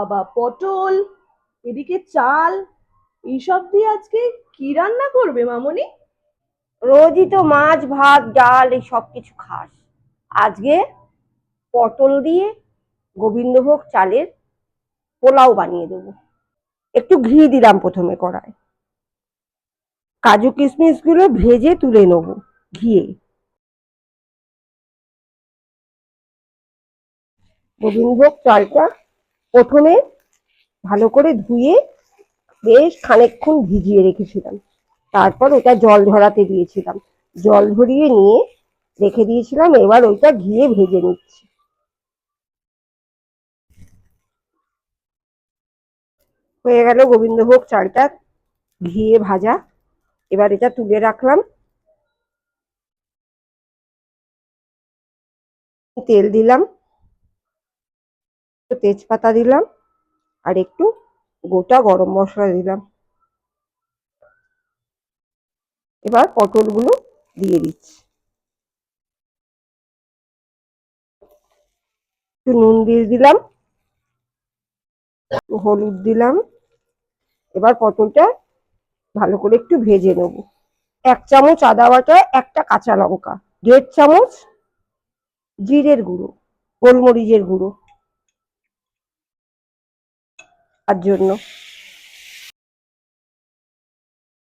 বাবা পটল, এদিকে চাল, এইসব দিয়ে আজকে কি রান্না করবে মামনি? রোজই তো মাছ ভাত ডাল এই সব কিছু খাস। আজকে পটল দিয়ে গোবিন্দভোগ চালের পোলাও বানিয়ে দেবো। একটু ঘি দিলাম প্রথমে কড়ায়, কাজু কিশমিশ গুলো ভেজে তুলে নেবো ঘিয়ে। গোবিন্দভোগ চালটা প্রথমে ভালো করে ধুয়ে বেশ খানিকক্ষণ ভিজিয়ে রেখেছিলাম। তারপর ওটা জল ঝরাতে দিয়েছিলাম, জল ঝরিয়ে নিয়ে রেখে দিয়েছিলাম। এবার ওইটা ঘিয়ে ভেজে নিচ্ছি। হয়ে গেল গোবিন্দভোগ চালটা ঘিয়ে ভাজা। এবার এটা তুলে রাখলাম। তেল দিলাম, তেজপাতা দিলাম, আর একটু গোটা গরম মশলা দিলাম। এবার পটলগুলো দিয়ে দিচ্ছি, একটু নুন দিয়ে দিলাম, হলুদ দিলাম। এবার পটলটা ভালো করে একটু ভেজে নেব। 1 চামচ আদা বাটা, একটা কাঁচা লঙ্কা, 1.5 চামচ জিরের গুঁড়ো, গোলমরিচের গুঁড়ো তার জন্য।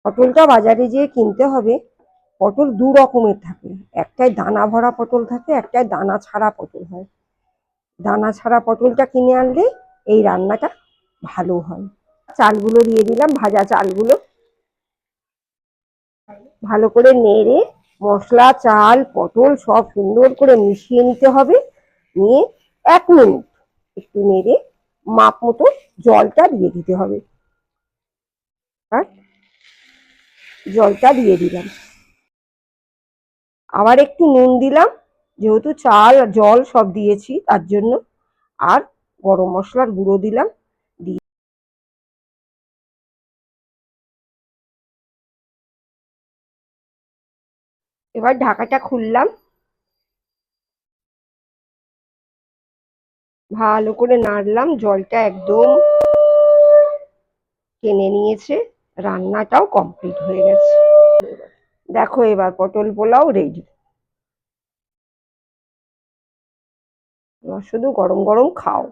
পটলটা বাজারে যেয়ে কিনতে হবে। পটল দু রকমের থাকে, একটাই দানা ভরা পটল থাকে, একটাই দানা ছাড়া পটল হয়। দানা ছাড়া পটলটা কিনে আনলে এই রান্নাটা ভালো হয়। চালগুলো দিয়ে দিলাম, ভাজা চালগুলো ভালো করে নেড়ে মশলা চাল পটল সব সুন্দর করে মিশিয়ে নিতে হবে। নিয়ে 1 মিনিট একটু নেড়ে মাপ মতো জলটা দিয়ে দিতে হবে। আর জলটা দিয়ে দিলাম, আবার একটু নুন দিলাম, যেহেতু চাল জল সব দিয়েছি তার জন্য। আর গরম মশলার গুঁড়ো দিলাম। দিয়ে এবার ঢাকাটা খুললাম, ভালো করে নাড়লাম। জলটা একদম টেনে নিয়েছে, রান্নাটাও কমপ্লিট হয়ে গেছে। দেখো এবার পটল পোলাও রেডি। এবার শুধু গরম গরম খাও।